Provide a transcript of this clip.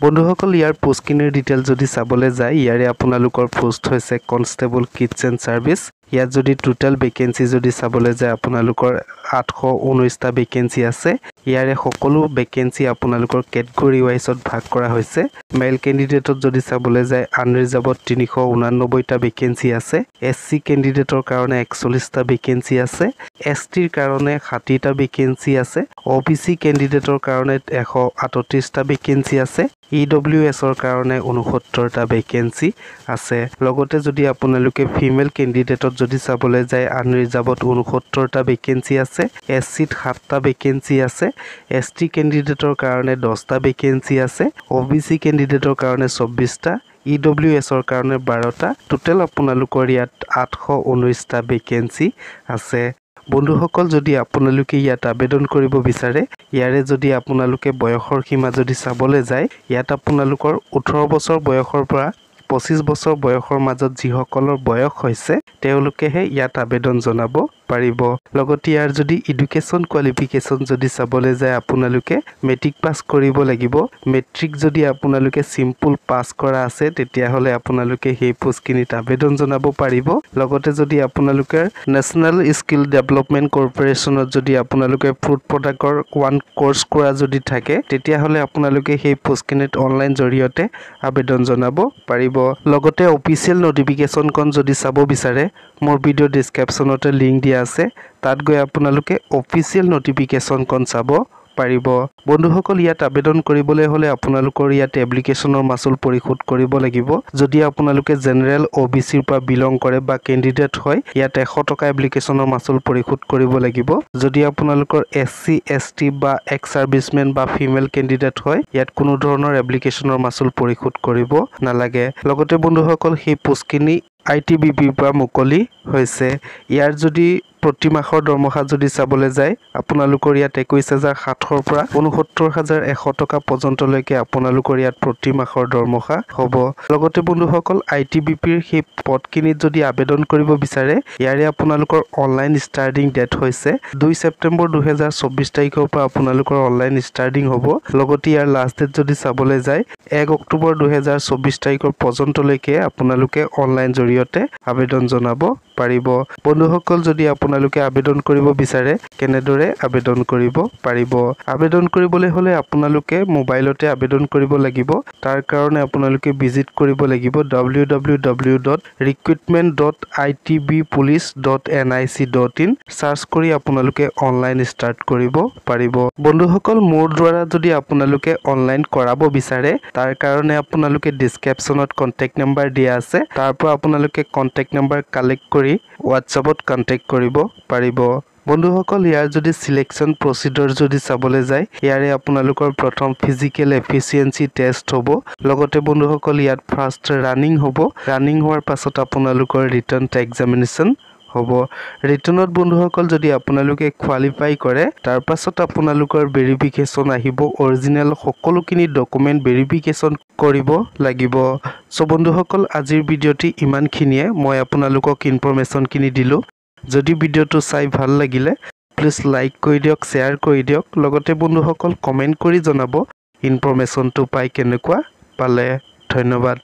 বন্ধুসকল ইয়াৰ পোষ্টখিনিৰ ডিটেইল যদি চাবলৈ যায় ইয়াৰে আপোনালোকৰ পোষ্ট হৈছে কনষ্টেবল কিটচেন সাৰ্ভিস ইয়াত যদি টোটাল ভেকেন্সি যদি চাবলৈ যায় আপোনালোকৰ 819টা ভেকেন্সি আছে ইয়াৰে সকলো ভেকেন্সি আপোনালোকৰ কেটেগৰী ওয়াইজত ভাগ কৰা হৈছে মেল ক্যান্ডিডেটত যদি চাবলৈ যায় আনৰিজাৰ্ভত 389টা ভেকেন্সি আছে এসসি ক্যান্ডিডেটৰ কাৰণে 41টা ভেকেন্সি আছে এসটিৰ কাৰণে 60টা ভেকেন্সি আছে ওবিসি ক্যান্ডিডেটৰ কাৰণে 138টা ভেকেন্সি আছে ইডব্লিউএছৰ কাৰণে 69টা ভেকেন্সি আছে লগতে যদি আপোনালোকে ফিমেল ক্যান্ডিডেটত যদি চাবলৈ যায় আনৰিজাৰ্ভত 69টা ভেকেন্সি আছে এসসিত 7টা ভেকেন্সি আছে এসটি ক্যান্ডিডেটৰ কাৰণে 10টা ভেকেন্সি আছে ওবিসি ক্যান্ডিডেটৰ কাৰণে 24টা ইডব্লিউএছৰ কাৰণে 12টা টোটাল আপোনালোকৰ ইয়াত 819টা ভেকেন্সি আছে বন্ধুসকল যদি আপোনালোকে ইয়াত আবেদন কৰিব বিচাৰে ইয়াৰে যদি আপোনালোকে বয়সৰ সীমা যদি চাবলৈ যায় ইয়াত আপোনালোকৰ 18 বছৰ বয়সৰ পৰা 25 বছৰ বয়সৰ মাজত যিসকলৰ বয়স হৈছে তেওঁলোকেহে ইয়াত আবেদন জনাব পাৰিব লগতে ইয়াৰ যদি এডুকেশন কোৱালিফিকেশন যদি চাবলৈ যায় আপোনালোকে মেট্ৰিক পাস কৰিব লাগিব মেট্ৰিক যদি আপোনালোকে সিম্পল পাস কৰা আছে তেতিয়া হলে আপোনালোকে সেই পোষ্টখিনিত আবেদন জনাব পাৰিব লগতে যদি আপোনালোকে নেশনাল স্কিল ডেভেলপমেন্ট কৰ্পোৰেচনত যদি আপোনালোকে ফুড প্ৰডাক্টৰ ওয়ান কোৰ্স কৰা যদি থাকে তেতিয়া হলে আপোনালোকে সেই পোষ্টখিনিত অনলাইন জৰিয়তে আবেদন জনাব পাৰিব লগতে অফিচিয়েল নোটিফিকেশন কোন যদি চাব বিচাৰে মোৰ ভিডিও ডেসক্ৰিপচনতে লিংক দিয়া আছে তাত গৈ আপোনালোকে অফিচিয়েল নোটিফিকেশন কোন চাব পাৰিব বন্ধুসকল ইয়াত আবেদন কৰিবলৈ হলে আপোনালোকৰ ইয়াত এপ্লিকেশনৰ মাসুল পৰিশোধ কৰিব লাগিব যদি আপোনালোকে জেনাৰেল ওবিসিৰ পৰা বিলং কৰে বা ক্যান্ডিডেট হয় ইয়াত 100 টকা এপ্লিকেশনৰ মাসুল পৰিশোধ কৰিব লাগিব যদি আপোনালোকৰ এসসি এসটি বা এক্স সাৰ্ভিসমেন বা ফিমেল ক্যান্ডিডেট হয় ইয়াত কোনো ধৰণৰ এপ্লিকেশনৰ মাসুল পৰিশোধ কৰিব নালাগে লগতে বন্ধুসকল সেই পোষ্টখিনি আইটিবিপিৰ পৰা মুকলি হৈছে ইয়াৰ যদি প্ৰতি মাহৰ দৰমহা যদি চাবলৈ যায় আপোনালোকৰ ইয়াত 21700 পৰা 69100 টকা পৰ্যন্তলৈকে আপোনালোকৰ ইয়াত প্ৰতি মাহৰ দৰমহা হ'ব লগতে বন্ধুসকল আইটিবিপিৰ সেই পদখিনিত যদি আবেদন কৰিব বিচাৰে ইয়াৰে আপোনালোকৰ অনলাইন ষ্টাৰ্টিং ডেট হৈছে 2 ছেপ্টেম্বৰ 2024 তাৰিখৰ পৰা আপোনালোকৰ অনলাইন ষ্টাৰ্টিং হ'ব লগতে ইয়াৰ লাষ্ট ডেট যদি চাবলৈ যায় 1 অক্টোবৰ 2024 তাৰিখৰ পৰ্যন্তলৈকে আপোনালোকে অনলাইন জৰিয়তে আবেদন জনাব পাৰিব বন্ধুসকল যদি আপোনালোকে আবেদন কৰিব বিচাৰে কেনেদৰে আবেদন কৰিব পাৰিব আবেদন কৰিবলৈ হলে আপোনালোকে মোবাইলতে আবেদন কৰিব লাগিব তাৰ কাৰণে আপোনালোকে ভিজিট কৰিব লাগিব www.recruitment.itbpolice.nic.in সাৰ্চ কৰি আপোনালোকে অনলাইন ষ্টাৰ্ট কৰিব পাৰিব বন্ধুসকল মোৰ দ্বাৰা যদি আপোনালোকে অনলাইন কৰাব বিচাৰে তাৰ কাৰণে আপোনালোকে ডেসক্ৰিপচনত কন্টাক্ট নম্বৰ দিয়া আছে তাৰ পৰা আপোনালোকে কন্টাক্ট নম্বৰ কালেক্ট কৰি WhatsAppত কন্টাক্ট কৰিব পাৰিব বন্ধুসকল ইয়াৰ যদি সিলেকশন প্ৰসিডিউৰ যদি চাবলৈ যায় ইয়াৰে আপোনালোকৰ প্ৰথম ফিজিক্যাল এফিচিয়েন্সি টেষ্ট হ'ব লগতে বন্ধুসকল ইয়াত ফাৰ্স্ট ৰানিং হ'ব ৰানিং হোৱাৰ পাছত আপোনালোকৰ ৰিটাৰ্ণ এক্সামিনেশন হ'ব ৰিটাৰ্ণত বন্ধুসকল যদি আপোনালোকে কোৱালিফাই কৰে তাৰ পাছত আপোনালোকৰ ভেৰিফিকেশন আহিব অৰিজিনাল সকলোখিনি ডকুমেন্ট ভেৰিফিকেশন কৰিব লাগিব সো বন্ধুসকল আজিৰ ভিডিওটি ইমানখিনিয়ে মই আপোনালোকক ইনফৰমেশন কিনি দিলো যদি ভিডিওটো চাই ভাল লাগিলে প্লিজ লাইক কৰি দিয়ক শেয়াৰ কৰি দিয়ক লগতে বন্ধুসকল কমেন্ট কৰি জনাব ইনফৰমেশনটো পাই কেনেকুৱা পালে ধন্যবাদ